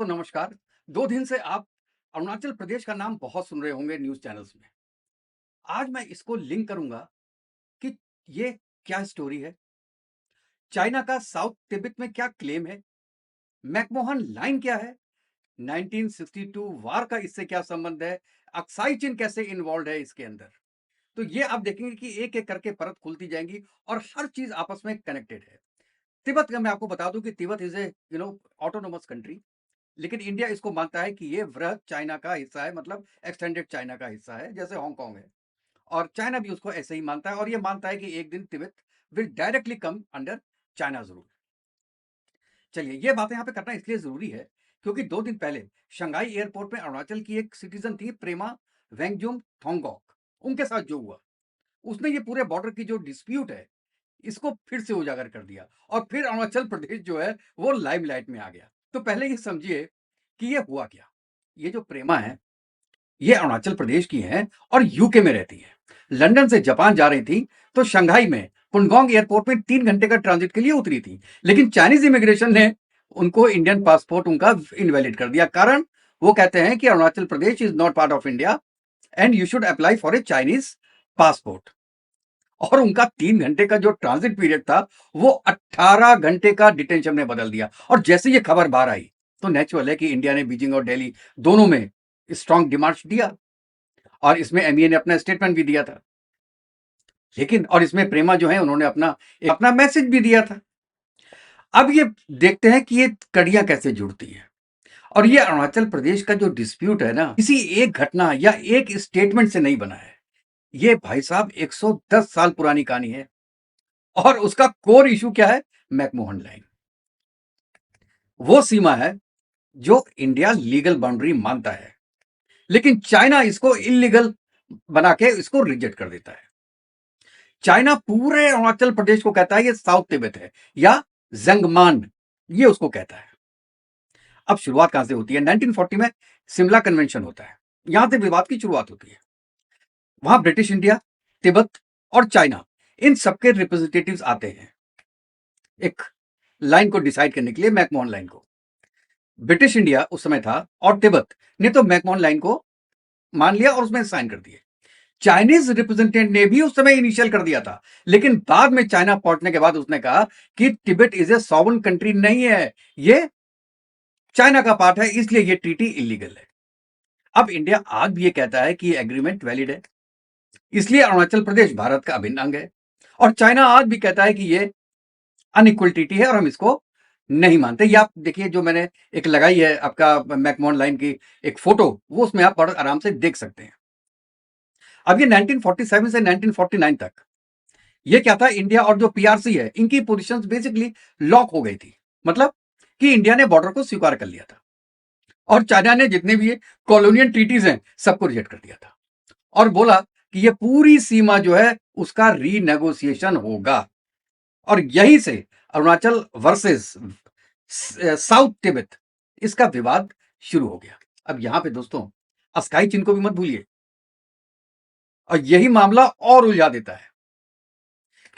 तो नमस्कार। 2 दिन से आप अरुणाचल प्रदेश का नाम बहुत सुन रहे होंगे न्यूज़ चैनल्स में। आज मैं इसको लिंक करूँगा कि ये क्या स्टोरी है, चाइना का साउथ तिब्बत में क्या क्लेम है, मैकमोहन लाइन क्या है, 1962 वार का इससे क्या संबंध है, अक्साई चिन कैसे इन्वॉल्व्ड है इसके अंदर। तो ये आप देखेंगे कि एक-एक करके परत खुलती जाएँगी और हर चीज़ आपस में कनेक्टेड है। तिब्बत का मैं आपको बता दूँ कि Tibet is a autonomous country. लेकिन इंडिया इसको मानता है कि ये वृहद चाइना का हिस्सा है, मतलब एक्सटेंडेड चाइना का हिस्सा है, जैसे हांगकांग है। और चाइना भी उसको ऐसे ही मानता है और ये मानता है कि एक दिन Tibet will directly come under China's rule. चलिए, ये बातें यहाँ पे करना इसलिए ज़रूरी है, क्योंकि 2 दिन पहले शंघाई एयरपोर्ट में अरुणाचल की एक सिटीज़न थी प्रेमा वेंगजुम थोंगॉक, उनके साथ जो हुआ, उसने ये पूरे बॉर्डर की जो डिस्प्यूट है, इसको फिर से उजागर कर दिया और फिर अरुणाचल प्रदेश जो है, वो लाइमलाइट में आ गया। तो पहले ये समझिए कि ये हुआ क्या? ये जो प्रेमा है, ये अरुणाचल प्रदेश की हैं और यूके में रहती हैं। लंदन से जापान जा रही थी, तो शंघाई में पुनगोंग एयरपोर्ट में 3 घंटे का ट्रांजिट के लिए उतरी थी। लेकिन चाइनीज़ इमिग्रेशन ने उनको इंडियन पासपोर्ट उनका इनवैलिड कर दिया। कारण वो कहते हैं कि Arunachal Pradesh is not part of India and you should apply for a Chinese passport. और उनका 3 घंटे का जो ट्रांजिट पीरियड था, वो 18 घंटे का डिटेंशन में बदल दिया। और जैसे ये खबर बाहर आई, तो नेचुरल है कि इंडिया ने बीजिंग और दिल्ली दोनों में स्ट्रांग डिमांड्स दिया और इसमें एमईए ने अपना स्टेटमेंट भी दिया था। लेकिन और इसमें प्रेमा जो है उन्होंने अपना मैसेज भी दिया था। अब ये देखते हैं कि ये कड़ियां कैसे जुड़ती हैं। और ये अरुणाचल प्रदेश का जो डिस्प्यूट है ना, किसी एक घटना या एक स्टेटमेंट से नहीं बना है। ये भाई साहब 110 साल पुरानी कहानी है। और उसका कोर इश्यू क्या है? McMahon line. वो सीमा है जो इंडिया लीगल बाउंड्री मानता है, लेकिन चाइना इसको इल्लीगल बना के इसको रिजेक्ट कर देता है। चाइना पूरे अरुणाचल प्रदेश को कहता है ये साउथ तिब्बत है या जंगमान, ये उसको कहता है। अब शुरुआत कहां से होती है? 1940 में सिमला कन्वेंशन होता है, यहां से विवाद की शुरुआत होती है। वहां ब्रिटिश इंडिया, तिब्बत और चाइना, इन सबके रिप्रेजेंटेटिव्स आते हैं एक लाइन को डिसाइड करने के लिए, मैकमोहन लाइन को। ब्रिटिश इंडिया उस समय था और तिब्बत ने तो मैकमोहन लाइन को मान लिया और उसमें साइन कर दिए। चाइनीज रिप्रेजेंटेंट ने भी उस समय इनिशियल कर दिया था, लेकिन बाद में चाइना पहुंचने के बाद उसने कहा कि Tibet is a sovereign country नहीं है, ये चाइना का पार्ट है, इसलिए ये ट्रीटी इलीगल है। अब इंडिया आज भी ये कहता है कि ये एग्रीमेंट वैलिड है, इसलिए अरुणाचल प्रदेश भारत का अभिन्न अंग है। और चाइना आज भी कहता है कि ये अनइक्वल ट्रीटी है और हम इसको नहीं मानते। ये आप देखिए, जो मैंने एक लगाई है आपका मैकमोहन लाइन की एक फोटो, वो उसमें आप बड़े आराम से देख सकते हैं। अब ये 1947 से 1949 तक ये क्या था, इंडिया और जो पीआरसी है इनकी पोजीशंस बेसिकली लॉक हो गई थी। मतलब कि इंडिया ने बॉर्डर को स्वीकार कर लिया था और चाइना ने जितने भी ये कॉलोनियल ट्रीटीज हैं सबको रिजेक्ट कर दिया था और बोला कि ये पूरी सीमा जो है उसका रीनेगोशिएशन होगा। और यहीं से अरुणाचल वर्सेस साउथ तिब्बत, इसका विवाद शुरू हो गया। अब यहां पे दोस्तों अस्काई चिन को भी मत भूलिए, और यही मामला और उलझा देता है,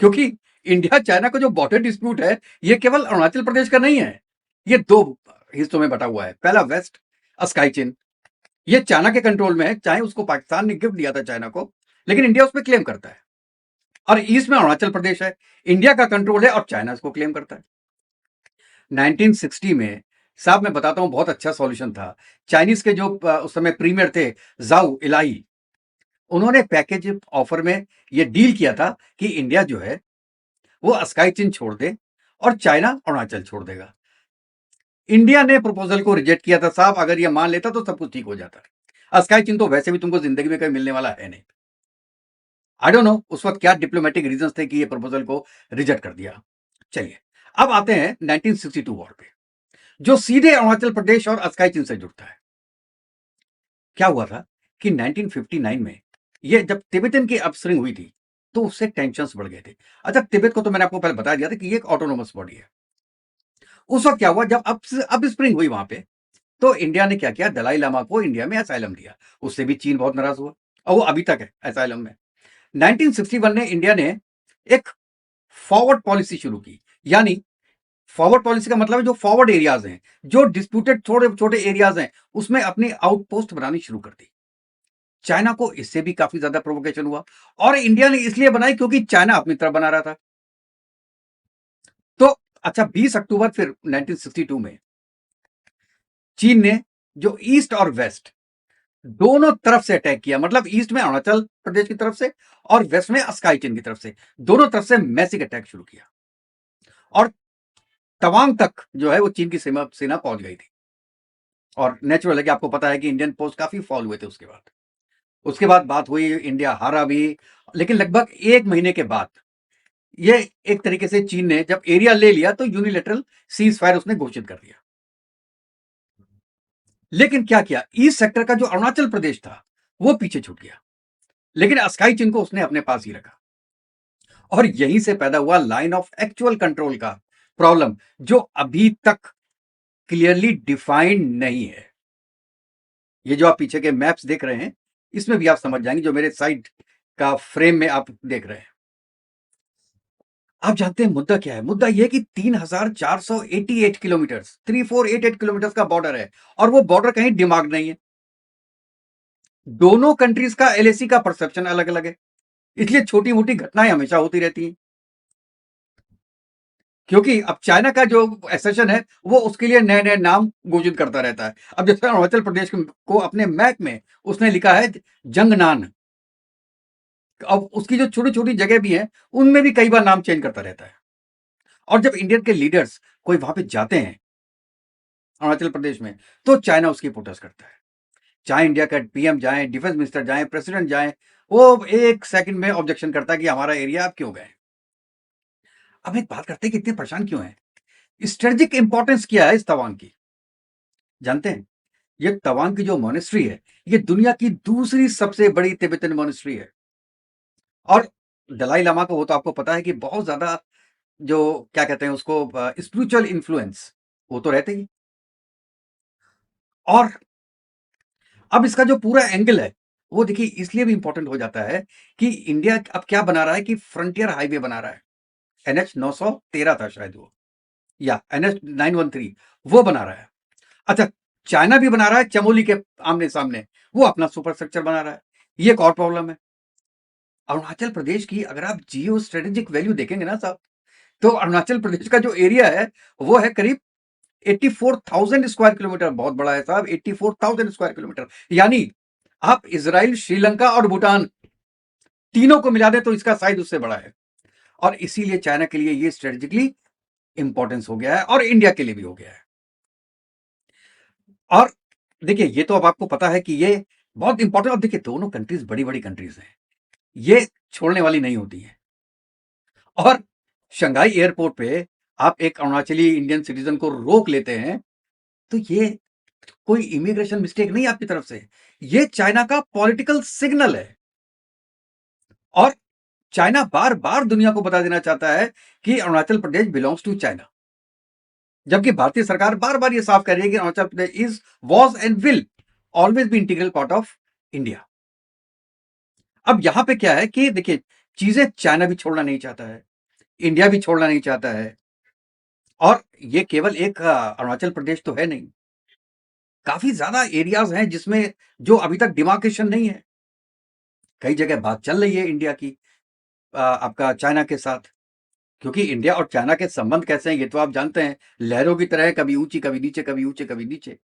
क्योंकि इंडिया चाइना का जो बॉर्डर डिस्प्यूट है ये केवल अरुणाचल प्रदेश का नहीं है, ये दो हिस्सों में बटा हुआ है। पहला वेस्ट अस्काई चिन, ये चाइना के कंट्रोल में है, चाहे उसको पाकिस्तान ने गिफ्ट दिया था चाइना को, लेकिन इंडिया उस पर क्लेम करता है। और ईस्ट में अरुणाचल प्रदेश है, इंडिया का कंट्रोल है और चाइना इसको क्लेम करता है। 1960 में साहब मैं बताता हूं, बहुत अच्छा सॉल्यूशन था। चाइनीज के जो उस समय प्रीमियर थे जाऊ इलाही, उन्होंने पैकेज ऑफर में ये डील किया था कि इंडिया जो है वो अस्काई चिन छोड़ दे और चाइना अरुणाचल छोड़ देगा। इंडिया ने प्रपोजल को रिजेक्ट किया था साहब, अगर ये मान लेता तो सब कुछ ठीक हो जाता। अस्काई चिन तो वैसे भी तुमको जिंदगी में कभी मिलने वाला है नहीं। आई डोंट नो उस वक्त क्या डिप्लोमेटिक रीजंस थे कि ये प्रपोजल को रिजेक्ट कर दिया। चलिए, अब आते हैं 1962 वॉर पे, जो सीधे अरुणाचल प्रदेश और अस्काई चिन से जुड़ता है। क्या हुआ था कि 1959 में ये जब तिब्बतन की अपस्विंग हुई थी, तो उससे टेंशंस बढ़ गए थे। अच्छा, तिब्बत को तो मैंने आपको पहले बता दिया था कि ये एक ऑटोनोमस बॉडी है। उस वक्त क्या हुआ, जब अब स्प्रिंग हुई वहां पे, तो इंडिया ने क्या किया, दलाई लामा को इंडिया में असाइलम दिया। उससे भी चीन बहुत नाराज हुआ और वो अभी तक है असाइलम में। 1961 में इंडिया ने एक फॉरवर्ड पॉलिसी शुरू की, यानी फॉरवर्ड पॉलिसी का मतलब है जो फॉरवर्ड एरियाज हैं, जो डिस्प्यूटेड छोटे छोटे एरियाज हैं, उसमें अपनी आउटपोस्ट बनानी शुरू कर दी। चाइना को इससे भी काफी ज्यादा प्रोवोकेशन हुआ, और इंडिया ने इसलिए बनाई क्योंकि चाइना अपनी तरफ बना रहा था। तो अच्छा, 20 अक्टूबर फिर 1962 में चीन ने जो ईस्ट और वेस्ट दोनों तरफ से अटैक किया, मतलब ईस्ट में अरुणाचल प्रदेश की तरफ से और वेस्ट में अस्काई चीन की तरफ से, दोनों तरफ से मैसिव अटैक शुरू किया, और तवांग तक जो है वो चीन की सेना पहुंच गई थी। और नेचुरल है कि आपको पता है कि इंडियन पोस्ट काफी फॉल हुए थे उसके बाद बात हुई, इंडिया हारा भी, लेकिन लगभग 1 महीने के बाद ये एक तरीके से चीन ने जब एरिया ले लिया तो यूनिलेटरल सीज फायर उसने घोषित कर दिया। लेकिन क्या किया, ईस्ट सेक्टर का जो अरुणाचल प्रदेश था वो पीछे छूट गया, लेकिन अस्काई चीन को उसने अपने पास ही रखा, और यहीं से पैदा हुआ लाइन ऑफ एक्चुअल कंट्रोल का प्रॉब्लम, जो अभी तक क्लियरली डिफाइंड नहीं है। ये जो आप पीछे के मैप्स देख रहे हैं, इसमें भी आप समझ जाएंगे, जो मेरे साइड का फ्रेम में आप देख रहे हैं। आप जानते हैं मुद्दा क्या है? मुद्दा यह कि 3,488 किलोमीटर, 3488 किलोमीटर का बॉर्डर है, और वो बॉर्डर कहीं दिमाग नहीं है। दोनों कंट्रीज का एलएसी का परसेप्शन अलग अलग है, इसलिए छोटी मोटी घटनाएं हमेशा होती रहती हैं। क्योंकि अब चाइना का जो एसेशन है वो उसके लिए नए नए नाम घोषित करता रहता है। अब जैसे अरुणाचल प्रदेश को अपने मैप में उसने लिखा है जंगनान, अब उसकी जो छोटी छोटी जगह भी है उनमें भी कई बार नाम चेंज करता रहता है। और जब इंडियन के लीडर्स कोई वहां पे जाते हैं अरुणाचल प्रदेश में, तो चाइना उसकी प्रोटेस्ट करता है। चाहे इंडिया का पीएम जाए, डिफेंस मिनिस्टर जाए, प्रेसिडेंट जाए, वो एक सेकंड में ऑब्जेक्शन करता है कि हमारा एरिया आप क्यों गए। अब एक बात करते हैं कि इतने परेशान क्यों है, स्ट्रेटेजिक इंपॉर्टेंस क्या है इस तवांग की, जानते हैं? ये तवांग की जो मॉनेस्ट्री है, ये दुनिया की दूसरी सबसे बड़ी तिब्बतन मॉनेस्ट्री है, और दलाई लामा को, वो तो आपको पता है कि बहुत ज्यादा जो क्या कहते हैं उसको, स्पिरिचुअल इन्फ्लुएंस वो तो रहते ही। और अब इसका जो पूरा एंगल है वो देखिए इसलिए भी इंपॉर्टेंट हो जाता है कि इंडिया अब क्या बना रहा है कि फ्रंटियर हाईवे बना रहा है। NH 913 था शायद वो, या NH 913 वो बना रहा है। अच्छा, चाइना भी बना रहा है चमोली के आमने सामने, वो अपना सुपर स्ट्रक्चर बना रहा है। ये एक और प्रॉब्लम है अरुणाचल प्रदेश की। अगर आप जियो स्ट्रेटेजिक वैल्यू देखेंगे ना साहब, तो अरुणाचल प्रदेश का जो एरिया है वो है करीब 84,000 स्क्वायर किलोमीटर, बहुत बड़ा है साहब, 84,000 स्क्वायर किलोमीटर। यानी आप इसराइल, श्रीलंका और भूटान तीनों को मिला दें तो इसका साइज उससे बड़ा है, और इसीलिए चाइना के लिए ये स्ट्रेटेजिकली इंपॉर्टेंस हो गया है, और इंडिया के लिए भी हो गया है। और देखिए ये तो अब आपको पता है कि ये बहुत इंपॉर्टेंट, और देखिए दोनों कंट्रीज बड़ी बड़ी कंट्रीज हैं, ये छोड़ने वाली नहीं होती है। और शंघाई एयरपोर्ट पे आप एक अरुणाचली इंडियन सिटीजन को रोक लेते हैं, तो ये कोई इमिग्रेशन मिस्टेक नहीं आपकी तरफ से, ये चाइना का पॉलिटिकल सिग्नल है। और चाइना बार बार दुनिया को बता देना चाहता है कि अरुणाचल प्रदेश बिलोंग्स टू चाइना, जबकि भारतीय सरकार बार बार ये साफ कर रही है कि Arunachal Pradesh is, was and will always be integral part of India. अब यहां पे क्या है कि देखिए, चीजें चाइना भी छोड़ना नहीं चाहता है, इंडिया भी छोड़ना नहीं चाहता है, और ये केवल एक अरुणाचल प्रदेश तो है नहीं, काफी ज्यादा एरियाज हैं जिसमें जो अभी तक डिमार्केशन नहीं है। कई जगह बात चल रही है इंडिया की आपका चाइना के साथ, क्योंकि इंडिया और चाइना के संबंध कैसे हैं ये तो आप जानते हैं, लहरों की तरह, कभी ऊंची कभी नीचे, कभी ऊंचे कभी नीचे।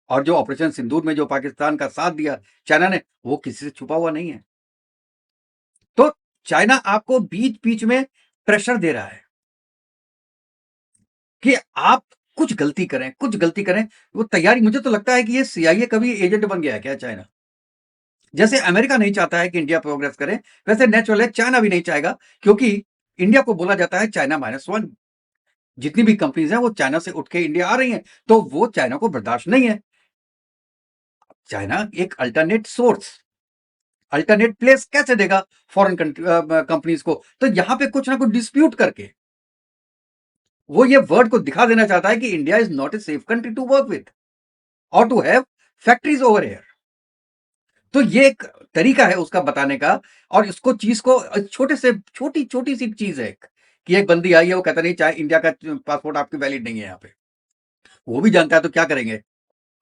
और जो ऑपरेशन सिंदूर में जो पाकिस्तान का साथ दिया चाइना ने, वो किसी से छुपा हुआ नहीं है। तो चाइना आपको बीच बीच में प्रेशर दे रहा है कि आप कुछ गलती करें, कुछ गलती करें। वो तैयारी, मुझे तो लगता है कि ये CIA का भी एजेंट बन गया है क्या चाइना? जैसे अमेरिका नहीं चाहता है कि इंडिया प्रोग्रेस करे, वैसे नेचुरल है चाइना भी नहीं चाहेगा, क्योंकि इंडिया को बोला जाता है चाइना -1। जितनी भी कंपनीज हैं वो चाइना से उठ के इंडिया आ रही हैं, तो वो चाइना को बर्दाश्त नहीं है। चाइना एक अल्टरनेट सोर्स, अल्टरनेट प्लेस कैसे देगा फॉरेन कंपनीज को? तो यहां पे कुछ ना कुछ डिस्प्यूट करके वो ये वर्ड को दिखा देना चाहता है कि India is not a safe country to work with और to have factories over here. तो ये एक तरीका है उसका बताने का, और इसको चीज को छोटे से छोटी छोटी सी चीज है, कि एक बंदी आई है, वो कहता नहीं चाहे इंडिया का पासपोर्ट आपकी वैलिड नहीं है यहाँ पे। वो भी जानता है, तो क्या करेंगे?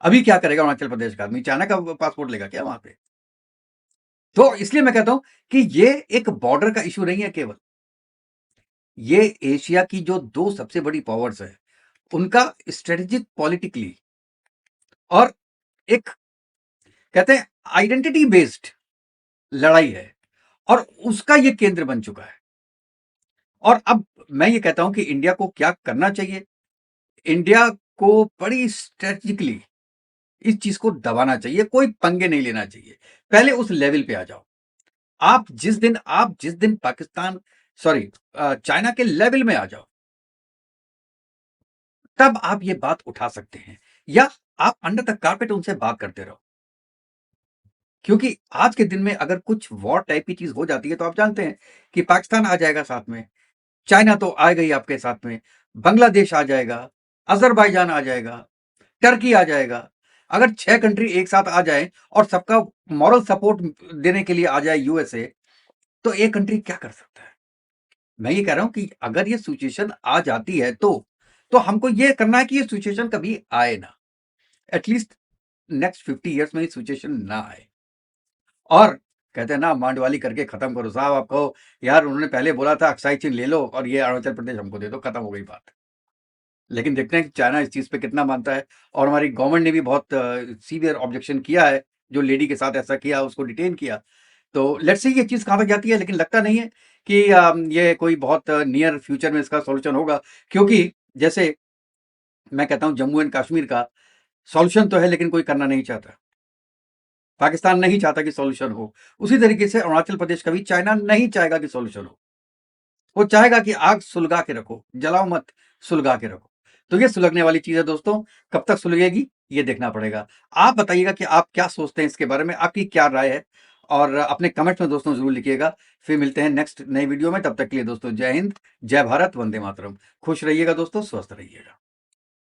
अभी क्या करेगा अरुणाचल प्रदेश का आदमी? चाइना का पासपोर्ट लेगा क्या वहां पे? तो इसलिए मैं कहता हूं कि ये एक बॉर्डर का इशू नहीं है केवल, ये एशिया की जो दो सबसे बड़ी पावर्स है उनका स्ट्रेटेजिक पॉलिटिकली और एक कहते हैं आइडेंटिटी बेस्ड लड़ाई है, और उसका ये केंद्र बन चुका है। और अब मैं ये कहता हूं कि इंडिया को क्या करना चाहिए, इंडिया को बड़ी स्ट्रेटेजिकली इस चीज को दबाना चाहिए, कोई पंगे नहीं लेना चाहिए। पहले उस लेवल पे आ जाओ। आप जिस दिन पाकिस्तान सॉरी चाइना के लेवल में आ जाओ, तब आप ये बात उठा सकते हैं, या आप अंडर द कारपेट उनसे बात करते रहो। क्योंकि आज के दिन में अगर कुछ वॉर टाइप की चीज हो जाती है, तो आप जानते हैं कि पाकिस्तान आ जाएगा साथ में, चाइना तो आएगा ही आपके साथ में, बांग्लादेश आ जाएगा, अजरबैजान आ जाएगा, टर्की आ जाएगा। अगर 6 कंट्री एक साथ आ जाए और सबका मॉरल सपोर्ट देने के लिए आ जाए यूएसए, तो एक कंट्री क्या कर सकता है? मैं ये कह रहा हूं कि अगर ये सिचुएशन आ जाती है, तो हमको ये करना है कि ये सिचुएशन कभी आए ना, एटलीस्ट नेक्स्ट 50 ईयर्स में ये सिचुएशन ना आए। और कहते हैं ना, मांडवाली करके खत्म करो साहब। आप कहो यार उन्होंने पहले बोला था अक्साई चीन ले लो और ये अरुणाचल प्रदेश हमको दे दो, खत्म हो गई बात। लेकिन देखते हैं कि चाइना इस चीज पे कितना मानता है, और हमारी गवर्नमेंट ने भी बहुत सीवियर ऑब्जेक्शन किया है, जो लेडी के साथ ऐसा किया उसको डिटेन किया। तो लेट्स सी ये चीज कहां तक जाती है, लेकिन लगता नहीं है कि ये कोई बहुत नियर फ्यूचर में इसका सॉल्यूशन होगा। क्योंकि जैसे मैं कहता हूं जम्मू एंड कश्मीर का सॉल्यूशन तो है, लेकिन कोई करना नहीं चाहता। पाकिस्तान नहीं चाहता कि सॉल्यूशन हो। उसी तरीके से अरुणाचल प्रदेश का भी चाइना नहीं चाहेगा कि सॉल्यूशन हो। वो चाहेगा कि आग सुलगा के रखो, जलाओ मत, सुलगा के रखो। तो ये सुलगने वाली चीज है दोस्तों, कब तक सुलगेगी ये देखना पड़ेगा। आप बताइएगा कि आप क्या सोचते हैं इसके बारे में, आपकी क्या राय है, और अपने कमेंट में दोस्तों जरूर लिखिएगा। फिर मिलते हैं नेक्स्ट नई वीडियो में, तब तक के लिए दोस्तों जय हिंद, जय भारत, वंदे मातरम। खुश रहिएगा दोस्तों, स्वस्थ रहिएगा।